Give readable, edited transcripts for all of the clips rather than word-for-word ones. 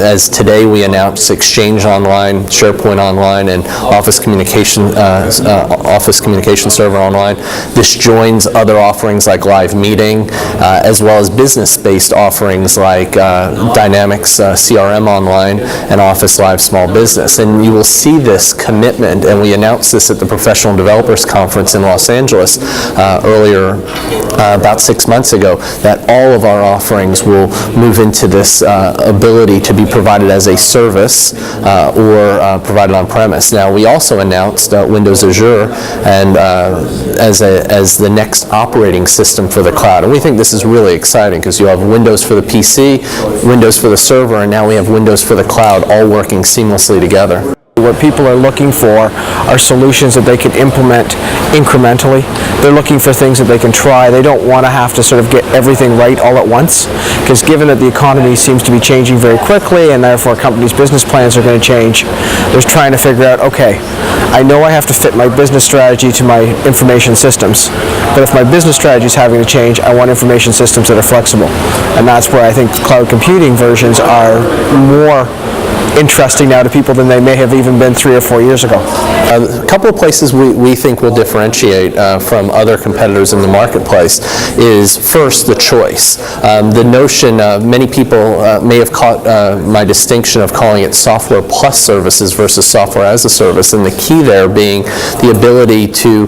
as today we announced Exchange Online, SharePoint Online, and Office Communication Server Online. This joins other offerings like Live Meeting, as well as business-based offerings like Dynamics CRM Online and Office Live Small Business. And you will see this commitment, and we announced this at the Professional Developers Conference in Los Angeles earlier, about 6 months ago, that all of our offerings will move into this ability to be provided as a service or provided on premise. Now, we also announced Windows Azure and as the next operating system for the cloud. And we think this is really exciting because you have Windows for the PC, Windows for the server, and now we have Windows for the cloud all working seamlessly together. What people are looking for are solutions that they can implement incrementally. They're looking for things that they can try. They don't want to have to sort of get everything right all at once, because given that the economy seems to be changing very quickly and therefore companies' business plans are going to change, they're trying to figure out, okay, I know I have to fit my business strategy to my information systems, but if my business strategy is having to change, I want information systems that are flexible. And that's where I think cloud computing versions are more interesting now to people than they may have even been 3 or 4 years ago. A couple of places we think will differentiate from other competitors in the marketplace is first the choice. The notion, many people may have caught my distinction of calling it software plus services versus software as a service, and the key there being the ability to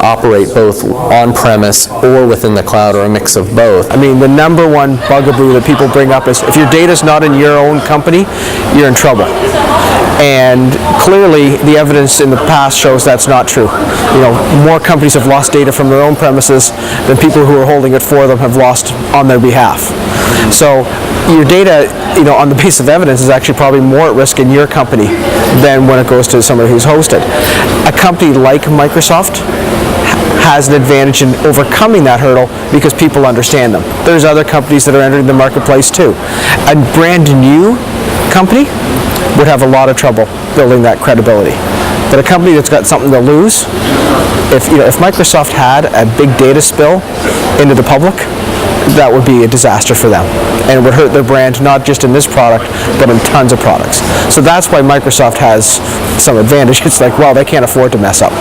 operate both on-premise or within the cloud or a mix of both. I mean, the number one bugaboo that people bring up is if your data's not in your own company, you're in trouble. And clearly the evidence in the past shows that's not true. You know, more companies have lost data from their own premises than people who are holding it for them have lost on their behalf. So your data, you know, on the basis of evidence is actually probably more at risk in your company than when it goes to somebody who's hosted. A company like Microsoft has an advantage in overcoming that hurdle because people understand them. There's other companies that are entering the marketplace too. A brand new company would have a lot of trouble building that credibility. But a company that's got something to lose, if Microsoft had a big data spill into the public, that would be a disaster for them. And it would hurt their brand not just in this product, but in tons of products. So that's why Microsoft has some advantage. It's like, well, they can't afford to mess up.